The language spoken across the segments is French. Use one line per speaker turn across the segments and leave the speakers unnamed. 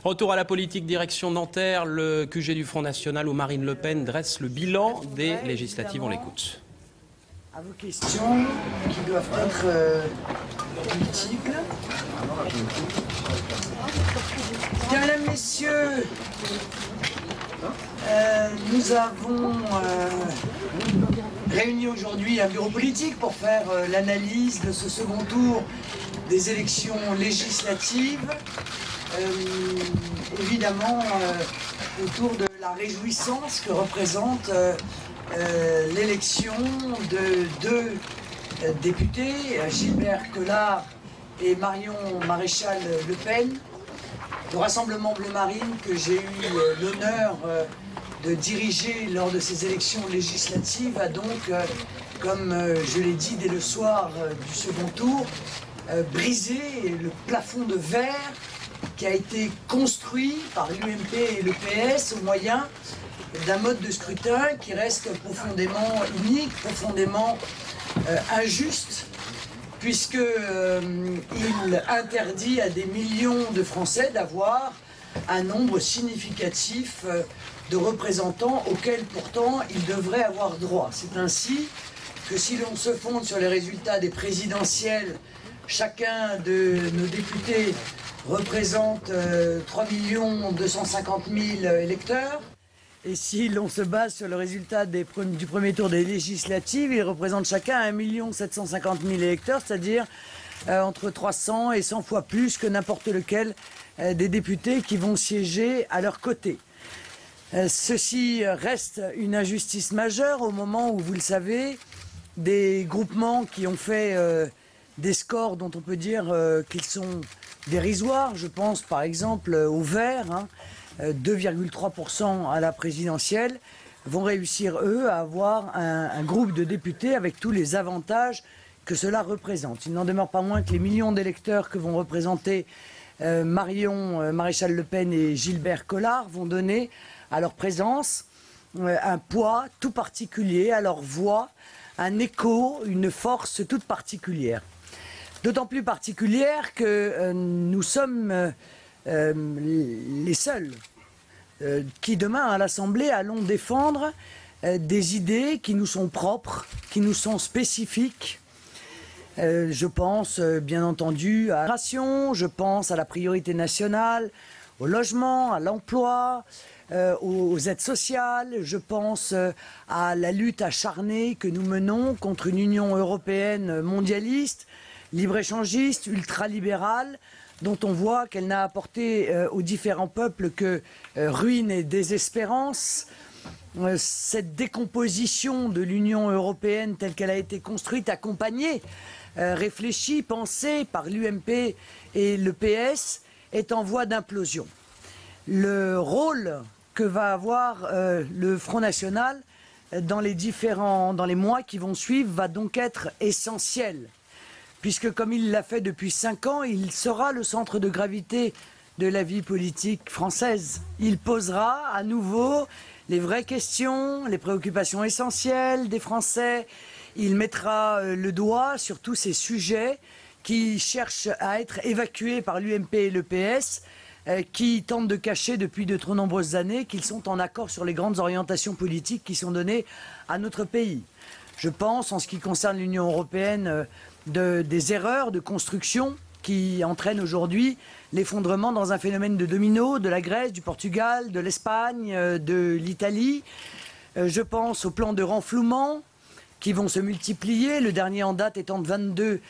Retour à la politique, direction Nanterre, le QG du Front National où Marine Le Pen dresse le bilan des législatives. On l'écoute.
À vos questions qui doivent être multiples. Bien, mesdames, messieurs, nous avons réuni aujourd'hui un bureau politique pour faire l'analyse de ce second tour des élections législatives. Évidemment, autour de la réjouissance que représente l'élection de deux députés, Gilbert Collard et Marion Maréchal Le Pen. Le Rassemblement Bleu Marine que j'ai eu l'honneur de diriger lors de ces élections législatives a donc, comme je l'ai dit dès le soir du second tour, brisé le plafond de verre qui a été construit par l'UMP et le PS au moyen d'un mode de scrutin qui reste profondément unique, profondément injuste, puisqu'il interdit à des millions de Français d'avoir un nombre significatif de représentants auxquels pourtant ils devraient avoir droit. C'est ainsi que si l'on se fonde sur les résultats des présidentielles, chacun de nos députés représente 3 250 000 électeurs. Et si l'on se base sur le résultat du premier tour des législatives, ils représentent chacun 1 750 000 électeurs, c'est-à-dire entre 300 et 100 fois plus que n'importe lequel des députés qui vont siéger à leur côté. Ceci reste une injustice majeure au moment où, vous le savez, des groupements qui ont fait des scores dont on peut dire qu'ils sont dérisoires. Je pense par exemple aux Verts, 2,3% à la présidentielle, vont réussir eux à avoir un groupe de députés avec tous les avantages que cela représente. Il n'en demeure pas moins que les millions d'électeurs que vont représenter Marion Maréchal Le Pen et Gilbert Collard vont donner à leur présence un poids tout particulier, à leur voix, un écho, une force toute particulière. D'autant plus particulière que nous sommes les seuls qui demain à l'Assemblée allons défendre des idées qui nous sont propres, qui nous sont spécifiques. Je pense bien entendu à la migration, je pense à la priorité nationale, au logement, à l'emploi, aux aides sociales, je pense à la lutte acharnée que nous menons contre une Union européenne mondialiste, libre-échangiste, ultralibérale, dont on voit qu'elle n'a apporté aux différents peuples que ruine et désespérance. Cette décomposition de l'Union européenne telle qu'elle a été construite, accompagnée, réfléchie, pensée par l'UMP et le PS, est en voie d'implosion. Le rôle que va avoir le Front National dans les mois qui vont suivre va donc être essentiel. Puisque comme il l'a fait depuis 5 ans, il sera le centre de gravité de la vie politique française. Il posera à nouveau les vraies questions, les préoccupations essentielles des Français. Il mettra le doigt sur tous ces sujets qui cherchent à être évacués par l'UMP et le PS, qui tentent de cacher depuis de trop nombreuses années qu'ils sont en accord sur les grandes orientations politiques qui sont données à notre pays. Je pense, en ce qui concerne l'Union européenne, des erreurs de construction qui entraînent aujourd'hui l'effondrement dans un phénomène de domino de la Grèce, du Portugal, de l'Espagne, de l'Italie. Je pense aux plans de renflouement qui vont se multiplier, le dernier en date étant de 22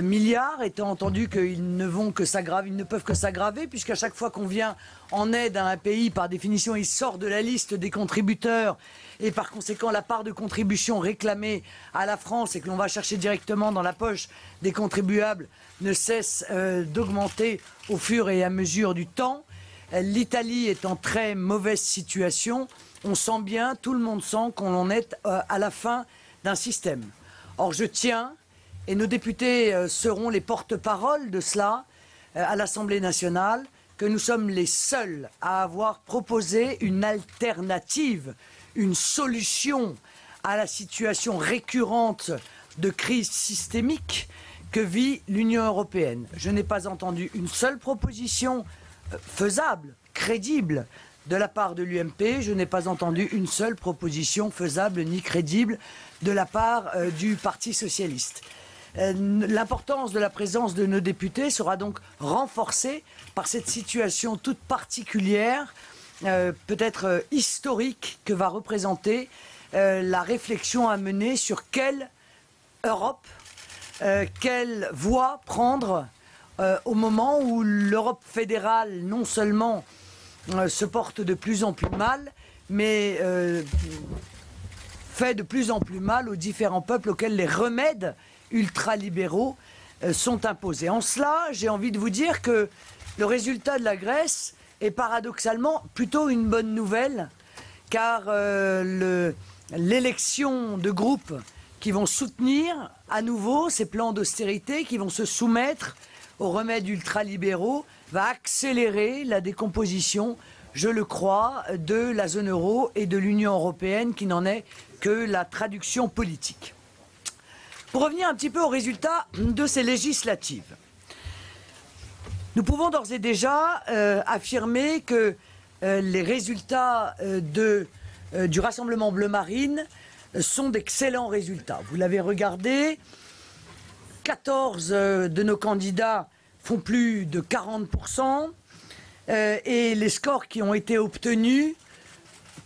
milliards, étant entendu qu'ils ne peuvent que s'aggraver, puisqu'à chaque fois qu'on vient en aide à un pays, par définition, il sort de la liste des contributeurs, et par conséquent, la part de contribution réclamée à la France et que l'on va chercher directement dans la poche des contribuables ne cesse d'augmenter au fur et à mesure du temps. L'Italie est en très mauvaise situation. On sent bien, tout le monde sent qu'on en est à la fin d'un système. Or, je tiens, et nos députés seront les porte-parole de cela à l'Assemblée nationale, que nous sommes les seuls à avoir proposé une alternative, une solution à la situation récurrente de crise systémique que vit l'Union européenne. Je n'ai pas entendu une seule proposition faisable, crédible de la part de l'UMP. Je n'ai pas entendu une seule proposition faisable ni crédible de la part du Parti socialiste. L'importance de la présence de nos députés sera donc renforcée par cette situation toute particulière, peut-être historique, que va représenter la réflexion à mener sur quelle Europe, quelle voie prendre au moment où l'Europe fédérale non seulement se porte de plus en plus mal, mais fait de plus en plus mal aux différents peuples auxquels les remèdes ultralibéraux sont imposés. En cela, j'ai envie de vous dire que le résultat de la Grèce est paradoxalement plutôt une bonne nouvelle, car l'élection de groupes qui vont soutenir à nouveau ces plans d'austérité, qui vont se soumettre aux remèdes ultralibéraux, va accélérer la décomposition, je le crois, de la zone euro et de l'Union européenne, qui n'en est que la traduction politique. Pour revenir un petit peu aux résultats de ces législatives, nous pouvons d'ores et déjà affirmer que les résultats du Rassemblement Bleu Marine sont d'excellents résultats. Vous l'avez regardé, 14 de nos candidats font plus de 40%, et les scores qui ont été obtenus,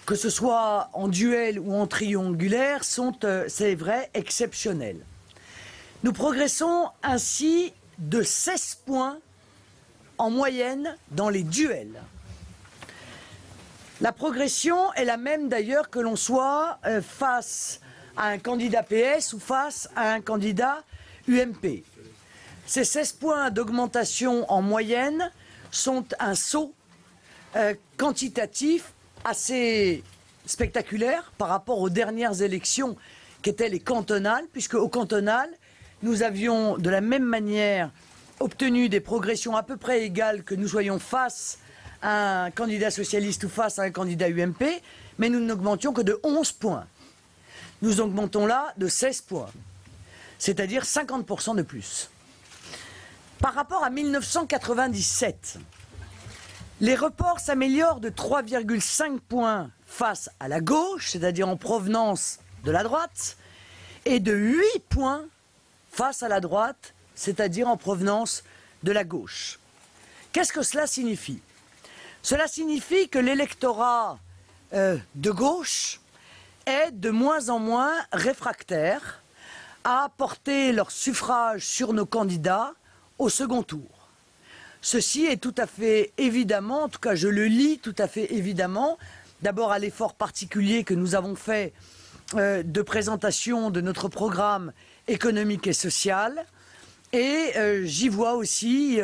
que ce soit en duel ou en triangulaire, sont, c'est vrai, exceptionnels. Nous progressons ainsi de 16 points en moyenne dans les duels. La progression est la même d'ailleurs que l'on soit face à un candidat PS ou face à un candidat UMP. Ces 16 points d'augmentation en moyenne sont un saut quantitatif assez spectaculaire par rapport aux dernières élections qui étaient les cantonales, puisque au cantonal, nous avions de la même manière obtenu des progressions à peu près égales que nous soyons face à un candidat socialiste ou face à un candidat UMP, mais nous n'augmentions que de 11 points. Nous augmentons là de 16 points, c'est-à-dire 50% de plus. Par rapport à 1997, les reports s'améliorent de 3,5 points face à la gauche, c'est-à-dire en provenance de la droite, et de 8 points face à la droite, c'est-à-dire en provenance de la gauche. Qu'est-ce que cela signifie? Cela signifie que l'électorat de gauche est de moins en moins réfractaire à porter leur suffrage sur nos candidats au second tour. Ceci est tout à fait évidemment, en tout cas je le lis tout à fait évidemment, d'abord à l'effort particulier que nous avons fait de présentation de notre programme économique et social, et j'y vois aussi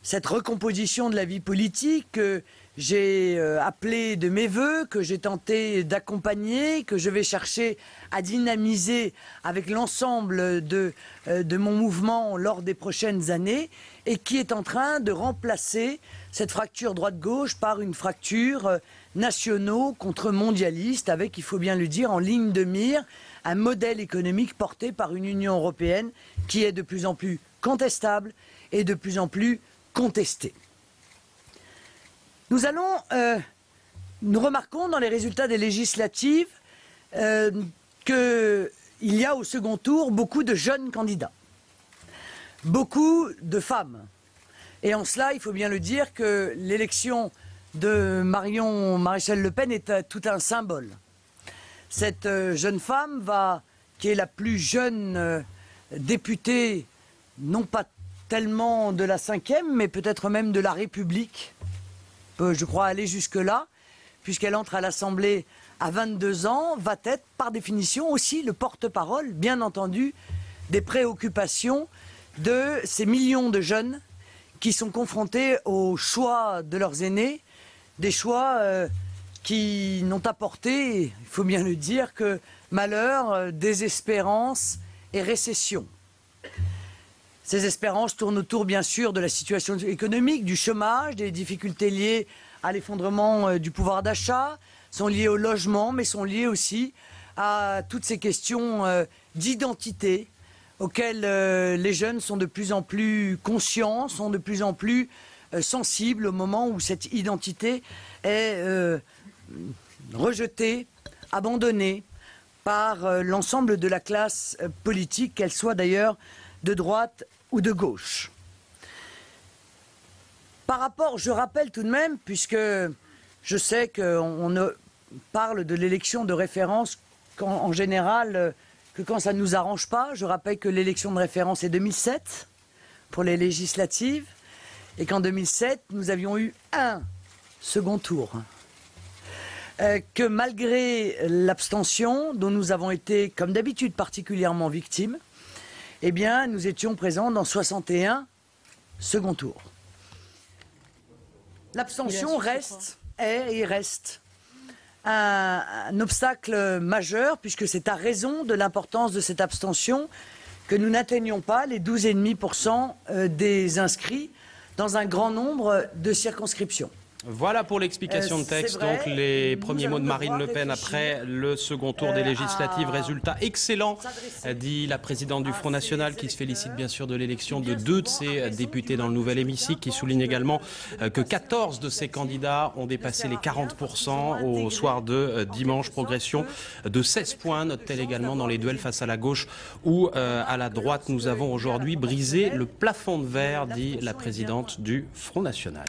cette recomposition de la vie politique que j'ai appelée de mes voeux, que j'ai tenté d'accompagner, que je vais chercher à dynamiser avec l'ensemble de mon mouvement lors des prochaines années, et qui est en train de remplacer cette fracture droite-gauche par une fracture nationaux contre mondialistes, avec, il faut bien le dire, en ligne de mire, un modèle économique porté par une Union européenne qui est de plus en plus contestable et de plus en plus contestée. Nous remarquons dans les résultats des législatives qu'il y a au second tour beaucoup de jeunes candidats, beaucoup de femmes. Et en cela, il faut bien le dire que l'élection de Marion Maréchal Le Pen est tout un symbole. Cette jeune femme qui est la plus jeune députée, non pas tellement de la 5e, mais peut-être même de la République, peut, je crois, aller jusque-là, puisqu'elle entre à l'Assemblée à 22 ans, va être par définition aussi le porte-parole, bien entendu, des préoccupations de ces millions de jeunes qui sont confrontés au choix de leurs aînés, des choix qui n'ont apporté, il faut bien le dire, que malheur, désespérance et récession. Ces espérances tournent autour, bien sûr, de la situation économique, du chômage, des difficultés liées à l'effondrement du pouvoir d'achat, sont liées au logement, mais sont liées aussi à toutes ces questions d'identité auxquelles les jeunes sont de plus en plus conscients, sont de plus en plus sensible au moment où cette identité est rejetée, abandonnée par l'ensemble de la classe politique, qu'elle soit d'ailleurs de droite ou de gauche. Par rapport, je rappelle tout de même, puisque je sais qu'on ne parle de l'élection de référence en général que quand ça ne nous arrange pas, je rappelle que l'élection de référence est 2007 pour les législatives et qu'en 2007, nous avions eu un second tour. Que malgré l'abstention, dont nous avons été, comme d'habitude, particulièrement victimes, eh bien, nous étions présents dans 61 second tours. L'abstention reste un obstacle majeur, puisque c'est à raison de l'importance de cette abstention que nous n'atteignions pas les 12,5% des inscrits dans un grand nombre de circonscriptions.
Voilà pour l'explication de texte,
vrai,
donc les premiers mots de Marine Le Pen
réfléchir,
après le second tour des législatives. Résultat excellent, dit la présidente du Front National, qui se félicite bien sûr de l'élection de 2 de ses députés dans le nouvel hémicycle, qui souligne également que 14 de ses candidats ont dépassé les 40% au soir de dimanche, progression de 16 points, note-t-elle également dans les duels face à la gauche ou à la droite. Nous avons aujourd'hui brisé le plafond de verre, dit la présidente du Front National.